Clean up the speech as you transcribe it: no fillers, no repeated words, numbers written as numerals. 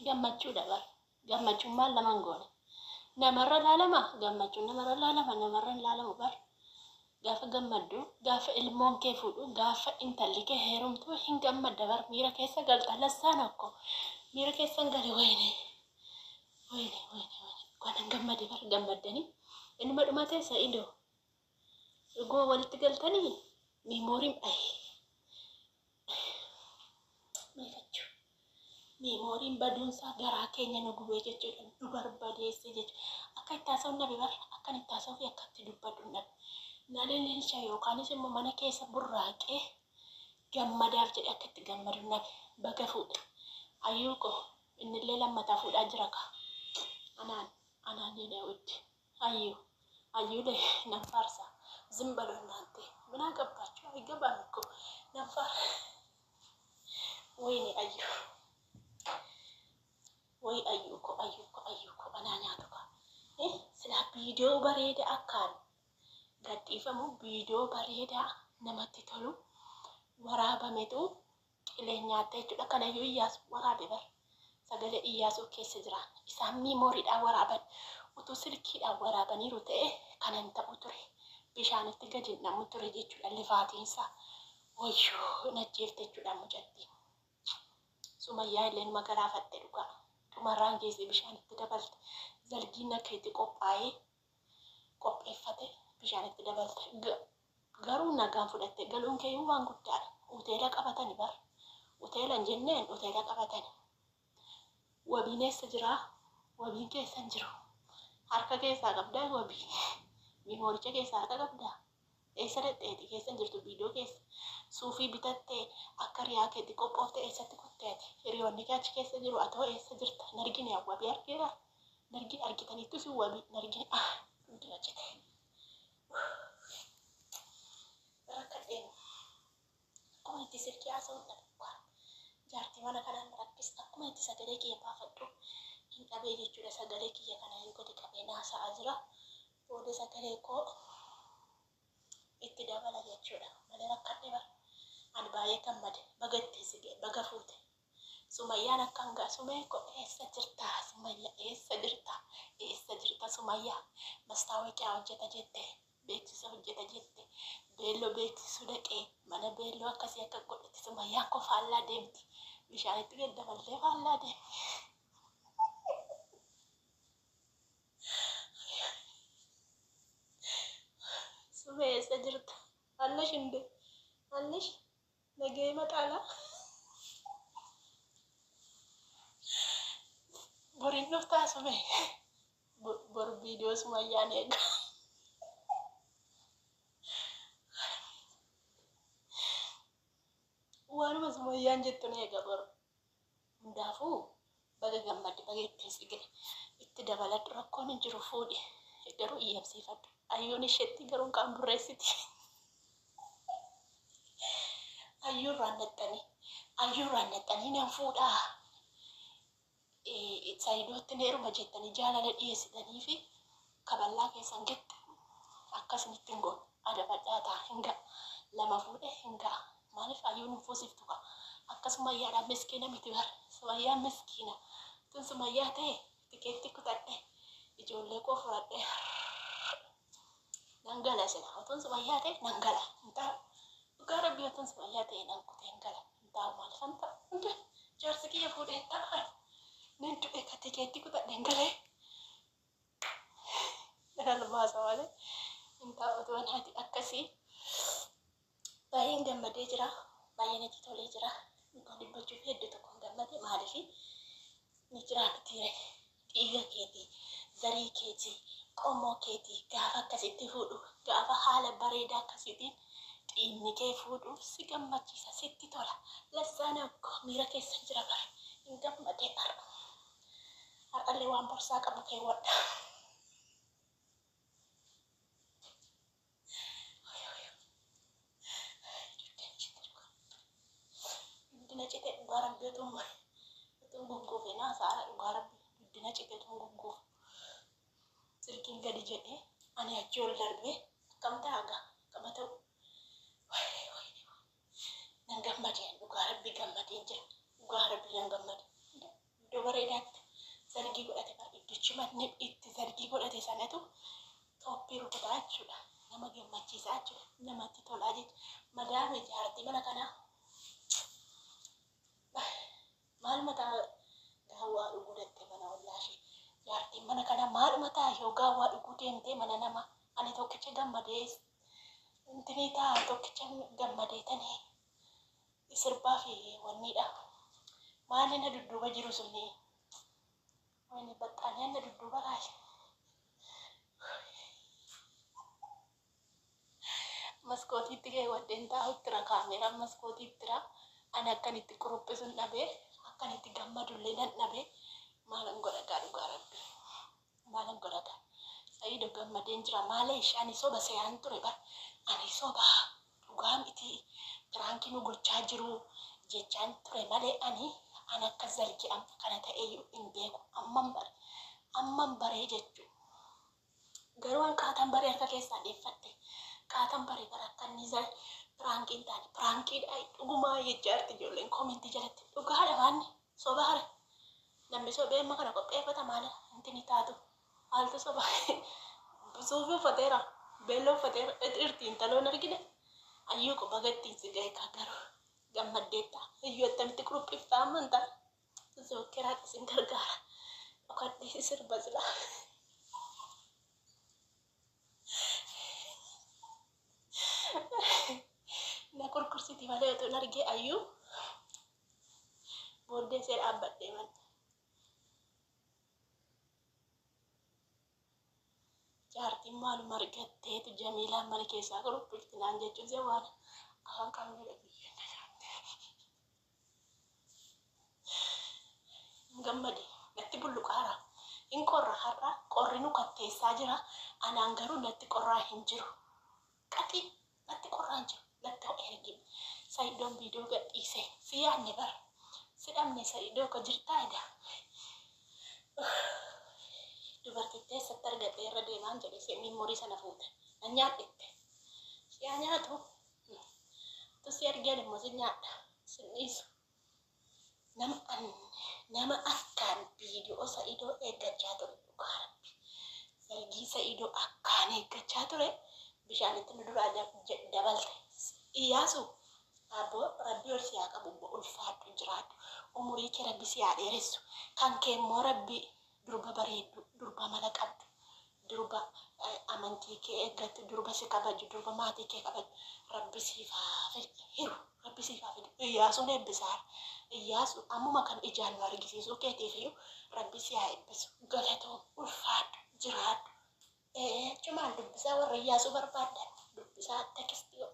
gammachuu dabar gammachummaan lamaan goone namarra laalama gammachuun namarra laalama namarra laalamu bar gaafa gammaddu gaafa ilmoon kee fuudhu gaafa intalli kee heerumtu hin gammadda bar miira keessa galta lassaan akko miira keessan gale wayne kwanan gammade bar gammaddanii inuma dhumatee sa idoo dhugoo walitti galtanii meemoriin meemoriin baduunsaa garaa keenya nu gubee jechuudha nu barbadeesse jechuudha akka itti haasa'u nabi bar akkan itti haasa'u fi akka itti dubbadhu nabi nalililcha yookaanis immoo mana keessa burraaqee gammadaaf jedhe akka itti gammadu nabi baga fuudha ayyuuko innillee lammataa fuudhaa jira ka anaan jedhee wajji ayyuulee nan faarsa zimbaloon naante minaa qabbaachuu aygabaan ko nan faar wayne ayyuuko anaa nyaatu ka silaa viidiyoo bareeda akkaan gadhiifamu viidiyoo bareedaa namatti tolu waraabametu qileen nyaattee jechuudha kanayyuu iyyaasu waraabe bar sagalee iyyaasuu keessa jira isaan miimooriidhaan waraaban utuu silkiidhaan waraabaniiru ta'e kanan ta'u ture bishaanitti gadi namu ture jechuudha lifaatiinsa wayyoo najjeefte jechuudha mucattiin sumayyaa illeen magaraafatte dhugaa dhumarraan geesse bishaanitti dabalte zalgiin akka itti qopheeffate bishaanitti dabalte garuu nagaan fudhatte galuun keeyyuu waan guddaadha hoteela qabatani bar hoteela hin jenneen hoteela qabatani wabiin eessa jiraa wabiin keessan jiru harka keessaa qabdaa wabii miimooricha keessaa harka qabdaa eessa dhedheeti keessan jirtu viidiyoo keessa suufii bitattee akka riyaa keetti qophoofte eessatti kutteeti hiriyoonni kee achi keessa jiru atoo eessa jirta nargine wabii argeera nargin argitaniittu si wabii nargine hundina jedhe rakkadheen akkuma itti silkii haasa'uun dhabaa jaartii mana kanaan rakkis akkuma itti sagalee kiyya baafadhu hin dhabee jechuudha sagalee kiyya kana yoo gadi qabee haasa'aa jira booda sagalee koo itti dabala jechuudha malee rakkadhe bar ani baay'ee gammade baga itti sige baga fuute sumayyaan akkan gaa sumee ko eessa jirta sumayyaa eessa jirta sumayyaa mastaawoqiyaa hojjeta jette beeksisa hojjeta jette beelloo beeksisuu dhaqee mana beelloo akkasii akka godhate sumayyaan ko faallaa deemti bishaanitti gad dabaltee faallaa deemti sumee eessa jirta allash hinde allash nagee maqaalaa boriin dhuftaa sumee bor viidiyoo sumayyaan eega waanuma sumayyaan jettuun eega bor hundaafuu baga gammadde baga ittiin sige itti dabaladhu rakkoon hin jiru fuudhi garuu iyyamsiifadhu ayyuun isheetti garuun kaan burreessiti ayyuun raannaxxanii nan fuudhaa saayidootti neeruma jettanii jaalala dhiyeessitanii fi kaballaa keessan gette akkasinitti hin goone adabadhaa ta'a hinga lama fuudhe hinga maaliif ayyuun hin fuusiftu ka akkasuma yaadhaan miskiina miti bar sumayyaan miskiina tun sumayyaa ta'e tikeetti kutadhe ijoollee koo fudhadhe nangala sila otun sumayyaa ta'e nangala hintaa dhugaa rabbii otun sumayyaa ta'e nan kutee hingala hintaa maaliif hanta hunda kiyya fuudhee ta'an nan du'e ka tikeetti kutadheen galee dhala baasa malee hin taa'utu wanaati akkasii baay'een gammadee jira baay'ee natti tolee jira dhugaa dubbachuuf hedduu tokkoon gammade maaliif ni jira miti dhiiga keetii zarii keetii qomoo keetii gaafa akkasitti fuudhu gaafa haala bareedaa akkasitiin dhiigni kee fuudhuuf si gammachiisa sitti tola lassaan akkoo miira keessa jira bare hin gammadee har'allee waan borsaa qabu keewwadha. Dina cite dhugaa rabbii utuun gugguufe naa saara dhugaa rabbii dina cite utuun gugguufe silkiin gadi jedhee ani achi ol darbee akkam taaga qaba ta'u nan gammadee dhugaa rabbii gammadee jira dhugaa rabbii nan gammade iddoo bareedaatti zargii godhate bara iddichi manni itti zargii godhate sanatu Toophii rukutaa jechuudha nama gammachiisaa jechuudha namatti tolaa jechuudha madaame jaartii mana kanaa maal mataa gaawwaa dhuguu dattee mana wallaashi jaartiin mana kana maal mataa yoo gaawwaa dhuguu deemtee mana nama ani tokkicha gammadee intinii ta'a tokkicha gammadee tanii sirbaa fi wanniidha maali na dudduuba jiru sunni wani baxxaanii na dudduuba laashi maskootiitti keewwadheen taa'utti ra kaameeraan maskootiitti ra ani akkanitti quruphisuun dhabee akkanitti gammadullee nan dhabee maalan godhagaa dhugaa rabbii maalan godhagaa Sa'iidoo gammadeen jira maalee ani soba se'aan ture bar ani soba dhugaa miti piraankii nu gochaa jiru jechaan ture malee ani akka zargii amma kana ta'ee hin beeku amman baree jechuu garuu an qaataan baree harka keessaa deeffatte qaataan baree bara akka inni piraankiin taane piraankiidha dhugumaa jechaarti ijoolleen koomentii jalatti dhugaadha waanni soba hare namni sobee amma kana qopheeffata maala wanti ni taatu haaltu soba suufii uffateera beelloo uffateera dhirtiin taloon argine ayyuu qoba gattiin si ga'e garuu gammaddeetta ayyuu attamitti quruphiftaa amantaa zookeraatti sin gargaara dhokadhee sirba silaa na kurkursiti malee otoo argee ayyuu booddee see dhaabbadhee man jaartiin maaluma argatteetu Jamiilaan mana keessaa kuruphifti naan jechuun see waan afaan qabnudha biyyeen gammade natti bulluqaara hin qorra har'a qorri nu katteessaa jira anaan garuu natti qorraa hin jiru qaxii natti qorraa hin jiru natti ho'e ergin Sa'iidoon viidiyoo gadhiise si yaadne bara si dhabne Sa'iidoo ka jirtaa eda dubartittii eessatti argadhee irra deemaan jedhe si miimoorii sana fuute na nyaadhette si haa nyaatu tu si argeen immoo si nyaadha si dhiisu nama akkaan viidiyoo Sa'iidoo eeggachaa ture dhugaa rabbi zargii Sa'iidoo akkaan eeggachaa ture bishaanitti nu duraa dabalte Iyyaasu aboo rabbi ol si haa qabu ulfaadhu jiraadhu umurii kee rabbi si haa dheeressu kan kee immoo rabbi durba bareeddu durba mala qabdu durba amantii kee eeggattu durba si kabaju durba maatii kee kabaju rabbi siif haa hiru rabbi siif haa fidu Iyyaasuun eebbisaa Iyyaasu ammuma kan ijaan nu argisiisuu keetiifiyyuu rabbi si haa eebbisu galatoo ulfaadhu jiraadhu cumaan dubbisaa warra Iyyaasuu barbaaddan dubbisaa tekstii